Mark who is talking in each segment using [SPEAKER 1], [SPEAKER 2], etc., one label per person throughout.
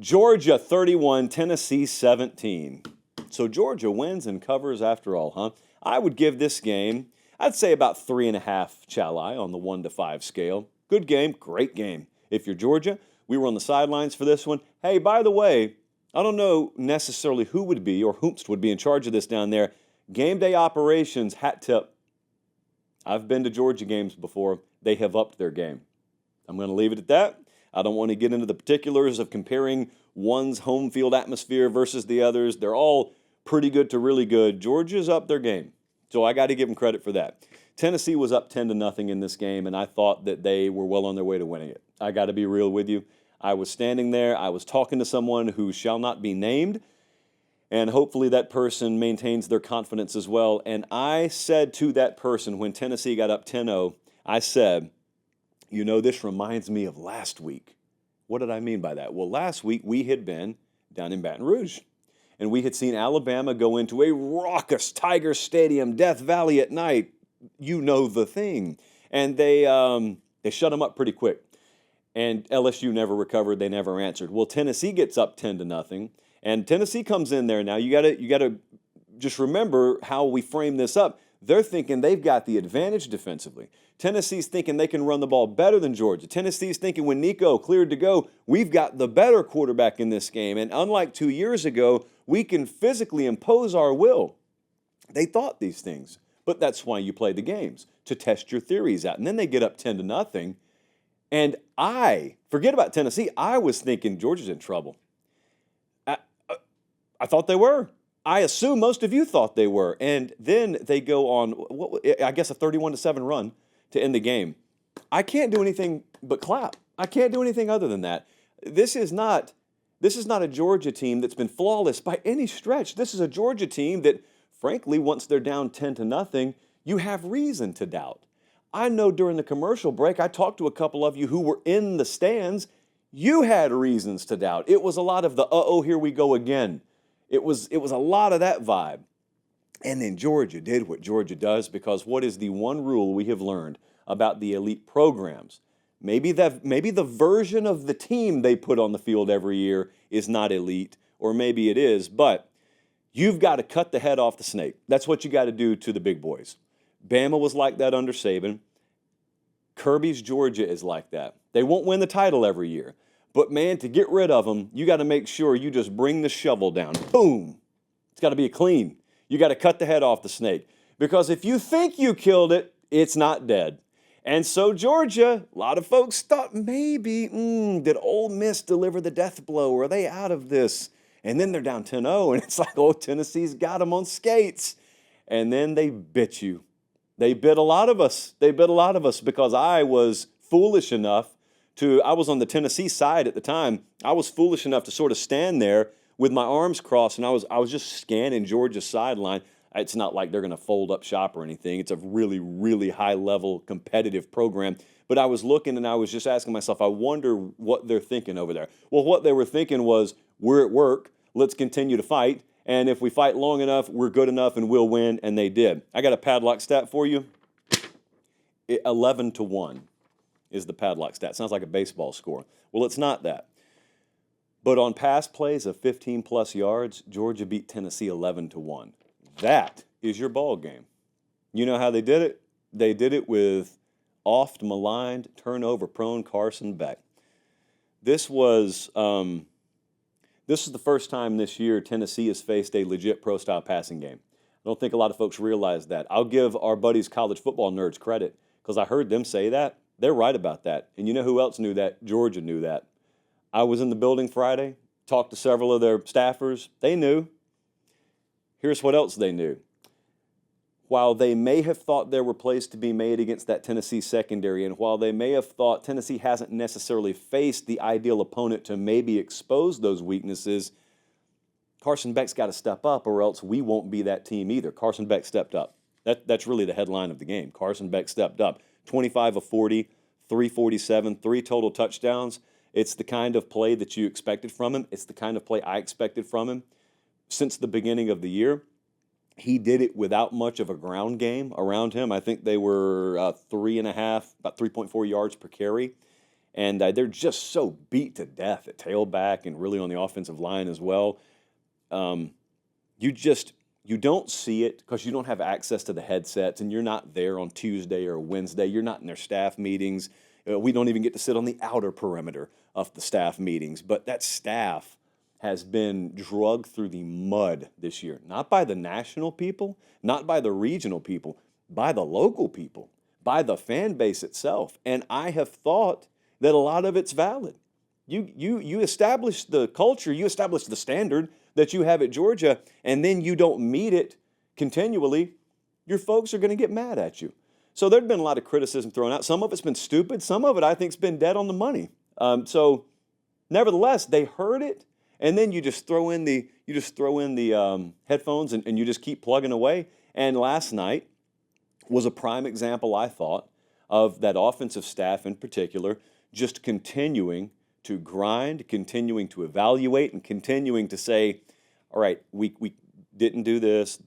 [SPEAKER 1] Georgia 31, Tennessee 17. So Georgia wins and covers after all, huh? I would give this game, I'd say about 3.5 Chalai on the 1 to 5 scale. Good game, great game. If you're Georgia, we were on the sidelines for this one. Hey, by the way, I don't know necessarily who would be or whomst would be in charge of this down there. Game day operations, hat tip. I've been to Georgia games before. They have upped their game. I'm going to leave it at that. I don't want to get into the particulars of comparing one's home field atmosphere versus the others. They're all pretty good to really good. Georgia's up their game, so I got to give them credit for that. Tennessee was up 10-0 in this game, and I thought that they were well on their way to winning it. I got to be real with you. I was standing there. I was talking to someone who shall not be named, and hopefully that person maintains their confidence as well. And I said to that person when Tennessee got up 10-0, I said, you know, this reminds me of last week. What did I mean by that? Well, last week we had been down in Baton Rouge, and we had seen Alabama go into a raucous Tiger Stadium, Death Valley at night. You know the thing. And they shut them up pretty quick. And LSU never recovered. They never answered. Well, Tennessee gets up 10-0, and Tennessee comes in there now. You gotta just remember how we frame this up. They're thinking they've got the advantage defensively. Tennessee's thinking they can run the ball better than Georgia. Tennessee's thinking when Nico cleared to go, we've got the better quarterback in this game. And unlike 2 years ago, we can physically impose our will. They thought these things, but that's why you play the games, to test your theories out. And then they get up 10-0. And forget about Tennessee, I was thinking Georgia's in trouble. I thought they were. I assume most of you thought they were. And then they go on, I guess, a 31-7 run to end the game. I can't do anything but clap. I can't do anything other than that. This is not a Georgia team that's been flawless by any stretch. This is a Georgia team that, frankly, once they're down 10-0, you have reason to doubt. I know during the commercial break, I talked to a couple of you who were in the stands. You had reasons to doubt. It was a lot of the, here we go again. It was a lot of that vibe. And then Georgia did what Georgia does, because what is the one rule we have learned about the elite programs? Maybe the version of the team they put on the field every year is not elite, or maybe it is, but you've got to cut the head off the snake. That's what you got to do to the big boys. Bama was like that under Saban. Kirby's Georgia is like that. They won't win the title every year. But, man, to get rid of them, you got to make sure you just bring the shovel down. Boom. It's got to be clean. You got to cut the head off the snake. Because if you think you killed it, it's not dead. And so Georgia, a lot of folks thought maybe, did Ole Miss deliver the death blow? Are they out of this? And then they're down 10-0, and it's like, Tennessee's got them on skates. And then they bit you. They bit a lot of us. They bit a lot of us, because I was foolish enough I was on the Tennessee side at the time. I was foolish enough to sort of stand there with my arms crossed, and I was just scanning Georgia's sideline. It's not like they're going to fold up shop or anything. It's a really, really high-level competitive program. But I was looking, and I was just asking myself, I wonder what they're thinking over there. Well, what they were thinking was, we're at work. Let's continue to fight. And if we fight long enough, we're good enough, and we'll win. And they did. I got a padlock stat for you. 11-1 is the padlock stat. Sounds like a baseball score. Well, it's not that. But on pass plays of 15-plus yards, Georgia beat Tennessee 11-1. That is your ball game. You know how they did it? They did it with oft-maligned, turnover-prone Carson Beck. This was the first time this year Tennessee has faced a legit pro-style passing game. I don't think a lot of folks realize that. I'll give our buddies college football nerds credit, because I heard them say that. They're right about that. And you know who else knew that? Georgia knew that. I was in the building Friday, talked to several of their staffers. They knew. Here's what else they knew. While they may have thought there were plays to be made against that Tennessee secondary, and while they may have thought Tennessee hasn't necessarily faced the ideal opponent to maybe expose those weaknesses, Carson Beck's got to step up, or else we won't be that team either. Carson Beck stepped up. That's really the headline of the game. Carson Beck stepped up. 25 of 40, 347, 3 total touchdowns. It's the kind of play that you expected from him. It's the kind of play I expected from him since the beginning of the year. He did it without much of a ground game around him. I think they were 3.5, about 3.4 yards per carry. And they're just so beat to death at tailback and really on the offensive line as well. Um, you don't see it because you don't have access to the headsets and you're not there on Tuesday or Wednesday. You're not in their staff meetings. We don't even get to sit on the outer perimeter of the staff meetings. But that staff has been drugged through the mud this year, not by the national people, not by the regional people, by the local people, by the fan base itself. And I have thought that a lot of it's valid. You establish the culture, you establish the standard that you have at Georgia, and then you don't meet it continually, your folks are going to get mad at you. So there's been a lot of criticism thrown out. Some of it's been stupid. Some of it I think has been dead on the money. So nevertheless, they heard it, and then you just throw in the headphones and you just keep plugging away. And last night was a prime example, I thought, of that offensive staff in particular just continuing to grind, continuing to evaluate, and continuing to say, all right, we didn't do this,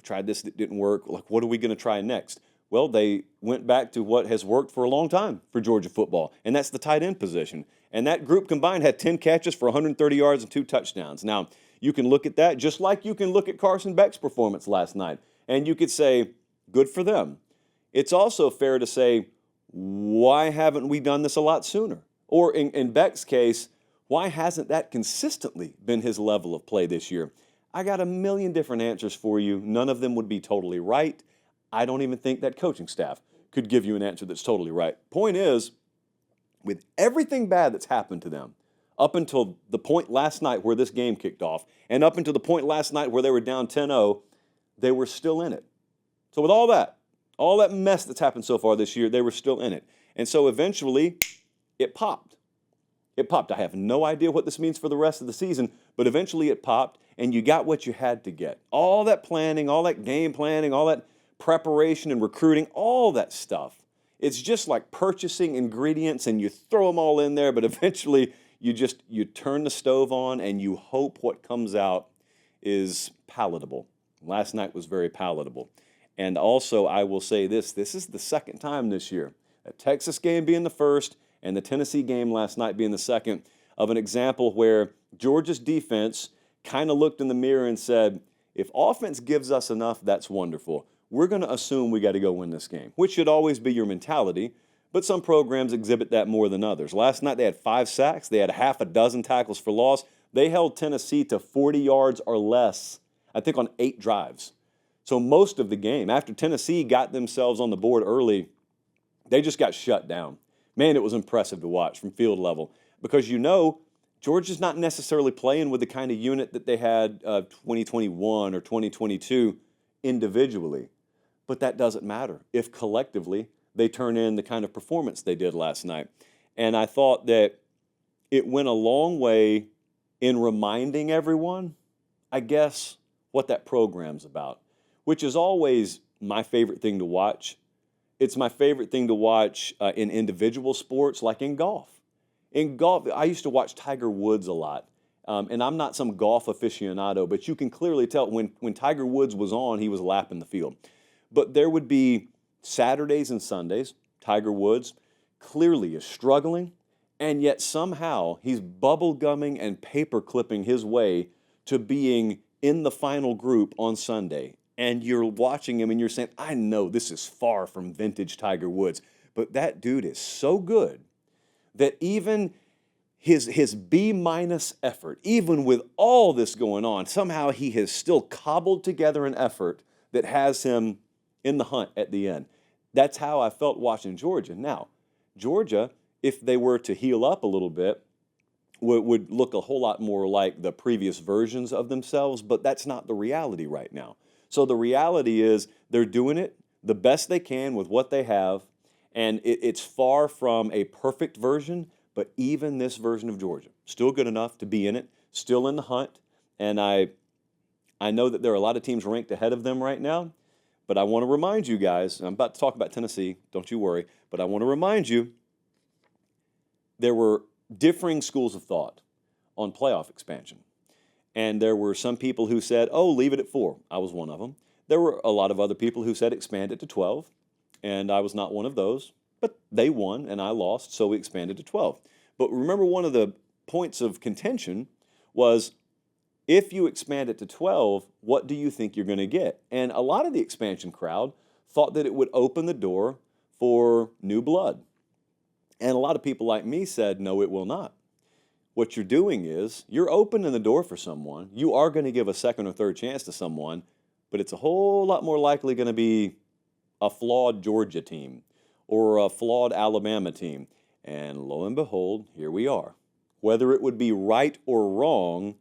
[SPEAKER 1] tried this, it didn't work. Like, what are we going to try next? Well, they went back to what has worked for a long time for Georgia football, and that's the tight end position. And that group combined had 10 catches for 130 yards and 2 touchdowns. Now, you can look at that just like you can look at Carson Beck's performance last night, and you could say, good for them. It's also fair to say, why haven't we done this a lot sooner? Or in Beck's case, why hasn't that consistently been his level of play this year? I got a million different answers for you. None of them would be totally right. I don't even think that coaching staff could give you an answer that's totally right. Point is, with everything bad that's happened to them, up until the point last night where this game kicked off, and up until the point last night where they were down 10-0, they were still in it. So with all that mess that's happened so far this year, they were still in it. And so eventually, it popped. It popped. I have no idea what this means for the rest of the season, but eventually it popped, and you got what you had to get. All that planning, all that game planning, all that preparation and recruiting, all that stuff. It's just like purchasing ingredients, and you throw them all in there, but eventually you turn the stove on, and you hope what comes out is palatable. Last night was very palatable. And also, I will say this is the second time this year, a Texas game being the first, and the Tennessee game last night being the second, of an example where Georgia's defense kind of looked in the mirror and said, if offense gives us enough, that's wonderful. We're going to assume we got to go win this game, which should always be your mentality, but some programs exhibit that more than others. Last night they had 5 sacks. They had half a dozen tackles for loss. They held Tennessee to 40 yards or less, I think on 8 drives. So most of the game, after Tennessee got themselves on the board early, they just got shut down. Man, it was impressive to watch from field level because Georgia's not necessarily playing with the kind of unit that they had 2021 or 2022 individually. But that doesn't matter if collectively they turn in the kind of performance they did last night. And I thought that it went a long way in reminding everyone, I guess, what that program's about, which is always my favorite thing to watch. It's my favorite thing to watch in individual sports, like in golf. In golf, I used to watch Tiger Woods a lot, and I'm not some golf aficionado, but you can clearly tell when Tiger Woods was on, he was lapping the field. But there would be Saturdays and Sundays, Tiger Woods clearly is struggling, and yet somehow he's bubble gumming and paper clipping his way to being in the final group on Sunday. And you're watching him and you're saying, I know this is far from vintage Tiger Woods, but that dude is so good that even his B- effort, even with all this going on, somehow he has still cobbled together an effort that has him in the hunt at the end. That's how I felt watching Georgia. Now, Georgia, if they were to heal up a little bit, would look a whole lot more like the previous versions of themselves, but that's not the reality right now. So the reality is they're doing it the best they can with what they have, and it's far from a perfect version, but even this version of Georgia, still good enough to be in it, still in the hunt, and I know that there are a lot of teams ranked ahead of them right now, but I want to remind you guys, I'm about to talk about Tennessee, don't you worry, but I want to remind you there were differing schools of thought on playoff expansion. And there were some people who said, oh, leave it at 4. I was one of them. There were a lot of other people who said expand it to 12, and I was not one of those. But they won and I lost, so we expanded to 12. But remember, one of the points of contention was, if you expand it to 12, what do you think you're going to get? And a lot of the expansion crowd thought that it would open the door for new blood. And a lot of people like me said, no, it will not. What you're doing is you're opening the door for someone. You are going to give a second or third chance to someone, but it's a whole lot more likely going to be a flawed Georgia team or a flawed Alabama team. And lo and behold, here we are. Whether it would be right or wrong,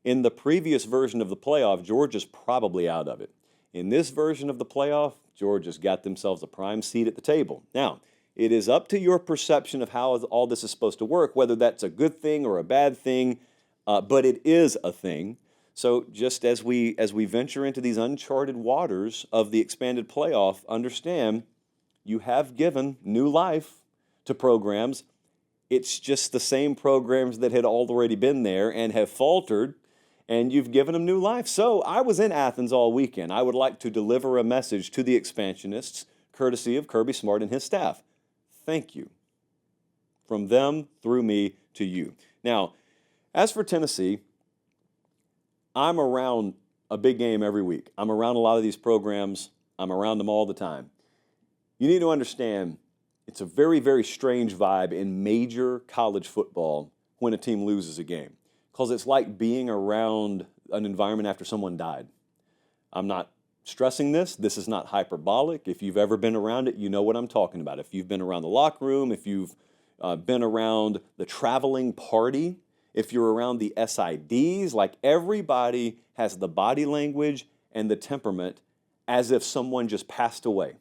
[SPEAKER 1] in the previous version of the playoff, Georgia's probably out of it. In this version of the playoff, Georgia's got themselves a prime seat at the table. Now, it is up to your perception of how all this is supposed to work, whether that's a good thing or a bad thing, but it is a thing. So just as we venture into these uncharted waters of the expanded playoff, understand you have given new life to programs. It's just the same programs that had already been there and have faltered, and you've given them new life. So I was in Athens all weekend. I would like to deliver a message to the expansionists, courtesy of Kirby Smart and his staff. Thank you. From them, through me, to you. Now, as for Tennessee, I'm around a big game every week. I'm around a lot of these programs. I'm around them all the time. You need to understand, it's a very, very strange vibe in major college football when a team loses a game, because it's like being around an environment after someone died. I'm not stressing this. This is not hyperbolic. If you've ever been around it, you know what I'm talking about. If you've been around the locker room, if you've been around the traveling party, if you're around the SIDs, like everybody has the body language and the temperament as if someone just passed away.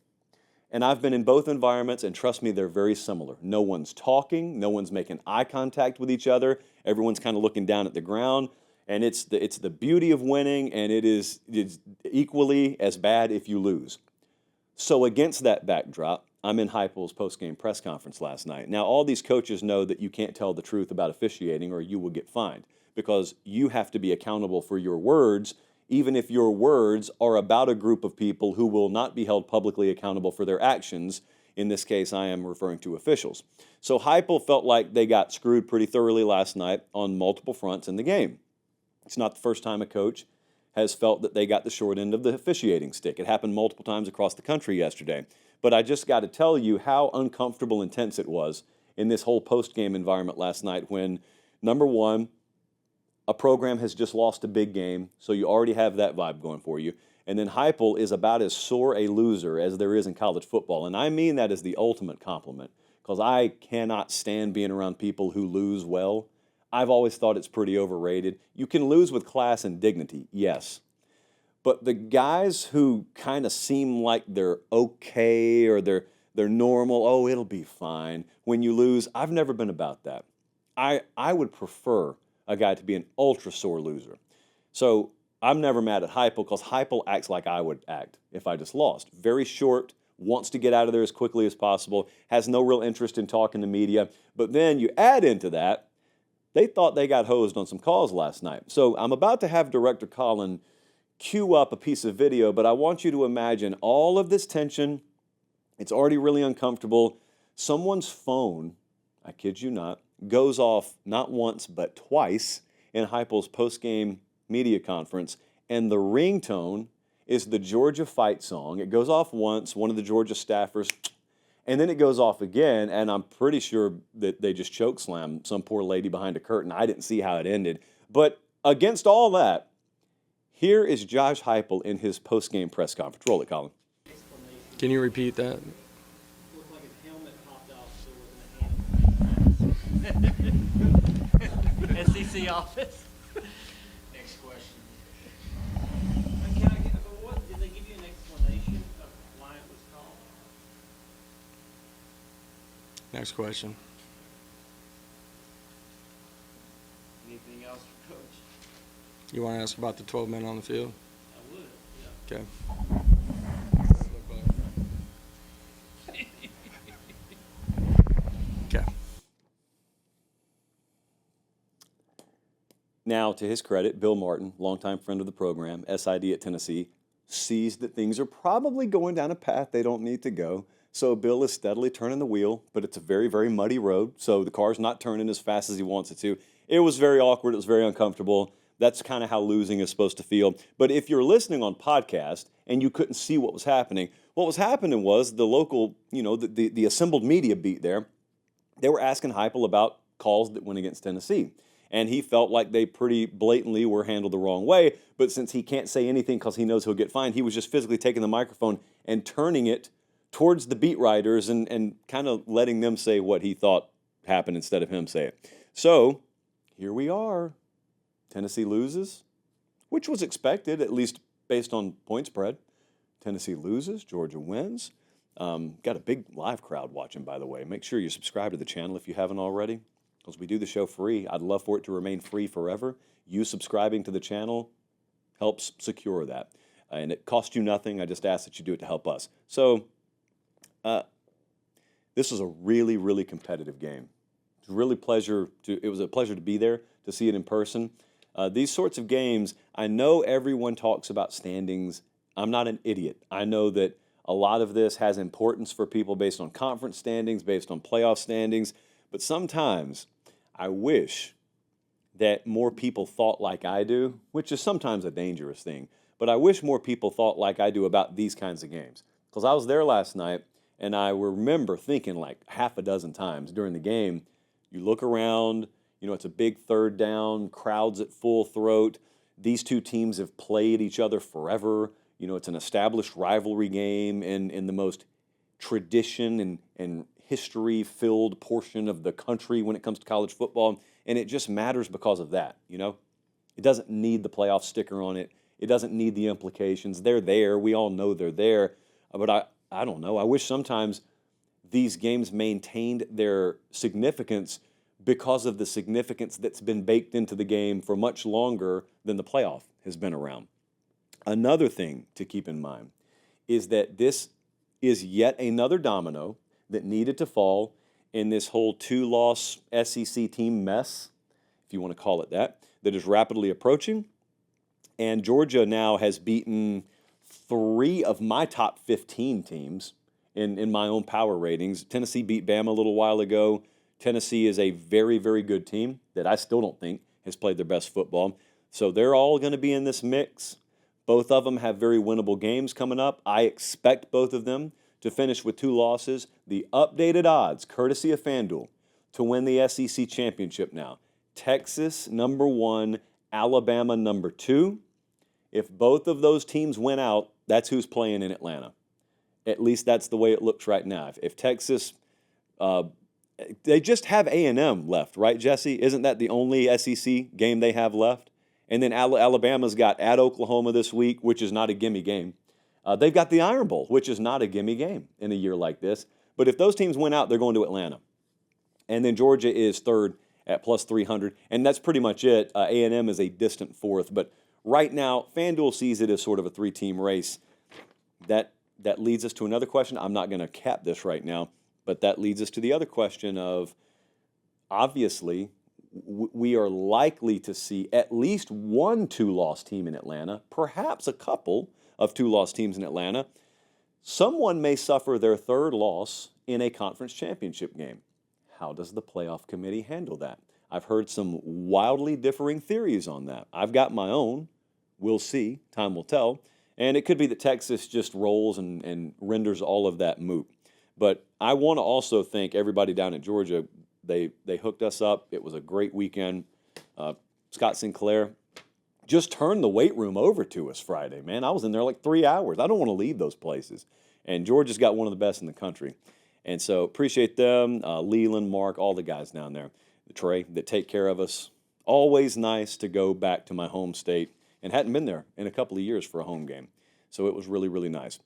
[SPEAKER 1] And I've been in both environments, and trust me, they're very similar. No one's talking. No one's making eye contact with each other. Everyone's kind of looking down at the ground. And it's the beauty of winning, and it's equally as bad if you lose. So against that backdrop, I'm in Heupel's post-game press conference last night. Now, all these coaches know that you can't tell the truth about officiating or you will get fined, because you have to be accountable for your words, even if your words are about a group of people who will not be held publicly accountable for their actions. In this case, I am referring to officials. So Heupel felt like they got screwed pretty thoroughly last night on multiple fronts in the game. It's not the first time a coach has felt that they got the short end of the officiating stick. It happened multiple times across the country yesterday. But I just got to tell you how uncomfortable and tense it was in this whole post-game environment last night when, number one, a program has just lost a big game, so you already have that vibe going for you. And then Heupel is about as sore a loser as there is in college football. And I mean that as the ultimate compliment, because I cannot stand being around people who lose well. I've always thought it's pretty overrated. You can lose with class and dignity, yes. But the guys who kind of seem like they're okay or they're normal, oh, it'll be fine. When you lose, I've never been about that. I would prefer a guy to be an ultra sore loser. So I'm never mad at Heupel, because Heupel acts like I would act if I just lost. Very short, wants to get out of there as quickly as possible, has no real interest in talking to media. But then you add into that, they thought they got hosed on some calls last night. So I'm about to have Director Colin cue up a piece of video, but I want you to imagine all of this tension. It's already really uncomfortable. Someone's phone, I kid you not, goes off not once but twice in Heupel's post-game media conference, and the ringtone is the Georgia fight song. It goes off once, one of the Georgia staffers, and then it goes off again, and I'm pretty sure that they just chokeslammed some poor lady behind a curtain. I didn't see how it ended. But against all that, here is Josh Heupel in his post-game press conference. Roll it, Colin.
[SPEAKER 2] Can you repeat that?
[SPEAKER 3] Looked like his helmet popped off, so it was in a hand. SEC office. Next question. Can I get, what, did they give you an explanation of why it was called?
[SPEAKER 2] Next question.
[SPEAKER 3] Anything else for Coach?
[SPEAKER 2] You want to ask about the 12 men on the field?
[SPEAKER 3] I would, yeah.
[SPEAKER 2] Okay. Okay.
[SPEAKER 1] Now, to his credit, Bill Martin, longtime friend of the program, SID at Tennessee, sees that things are probably going down a path they don't need to go. So Bill is steadily turning the wheel, but it's a very, very muddy road, so the car's not turning as fast as he wants it to. It was very awkward. It was very uncomfortable. That's kind of how losing is supposed to feel. But if you're listening on podcast and you couldn't see what was happening was the local, the assembled media beat there, they were asking Heupel about calls that went against Tennessee. And he felt like they pretty blatantly were handled the wrong way. But since he can't say anything because he knows he'll get fined, he was just physically taking the microphone and turning it towards the beat writers and kind of letting them say what he thought happened instead of him say it. So here we are. Tennessee loses, which was expected, at least based on point spread. Tennessee loses, Georgia wins. Got a big live crowd watching, by the way. Make sure you subscribe to the channel if you haven't already, because we do the show free. I'd love for it to remain free forever. You subscribing to the channel helps secure that. And it costs you nothing. I just ask that you do it to help us. So this was a really, really competitive game. It was a pleasure to be there, to see it in person. These sorts of games, I know everyone talks about standings. I'm not an idiot. I know that a lot of this has importance for people based on conference standings, based on playoff standings. But sometimes I wish that more people thought like I do, which is sometimes a dangerous thing. But I wish more people thought like I do about these kinds of games. Because I was there last night, and I remember thinking like half a dozen times during the game, you look around, it's a big third down, crowds at full throat. These two teams have played each other forever. It's an established rivalry game in the most tradition and history-filled portion of the country when it comes to college football. And it just matters because of that, It doesn't need the playoff sticker on it. It doesn't need the implications. They're there. We all know they're there. But I don't know. I wish sometimes these games maintained their significance because of the significance that's been baked into the game for much longer than the playoff has been around. Another thing to keep in mind is that this is yet another domino that needed to fall in this whole two-loss SEC team mess, if you want to call it that is rapidly approaching. And Georgia now has beaten 3 of my top 15 teams in my own power ratings. Tennessee beat Bama a little while ago. Tennessee is a very, very good team that I still don't think has played their best football. So they're all going to be in this mix. Both of them have very winnable games coming up. I expect both of them to finish with 2 losses. The updated odds, courtesy of FanDuel, to win the SEC championship now. Texas, number 1, Alabama, number 2. If both of those teams win out, that's who's playing in Atlanta. At least that's the way it looks right now. If Texas, they just have A&M left, right, Jesse? Isn't that the only SEC game they have left? And then Alabama's got at Oklahoma this week, which is not a gimme game. They've got the Iron Bowl, which is not a gimme game in a year like this. But if those teams win out, they're going to Atlanta. And then Georgia is third at plus 300, and that's pretty much it. A&M is a distant fourth. But right now, FanDuel sees it as sort of a 3-team race. That leads us to another question. I'm not going to cap this right now, but that leads us to the other question of, obviously, we are likely to see at least one 2-loss team in Atlanta, perhaps a couple of 2-loss teams in Atlanta. Someone may suffer their 3rd loss in a conference championship game. How does the playoff committee handle that? I've heard some wildly differing theories on that. I've got my own. We'll see. Time will tell. And it could be that Texas just rolls and renders all of that moot. But I want to also thank everybody down at Georgia. They hooked us up. It was a great weekend. Scott Sinclair just turned the weight room over to us Friday, man. I was in there like 3 hours. I don't want to leave those places. And Georgia's got one of the best in the country. And so appreciate them, Leland, Mark, all the guys down there, Trey, that take care of us. Always nice to go back to my home state, and hadn't been there in a couple of years for a home game. So it was really, really nice.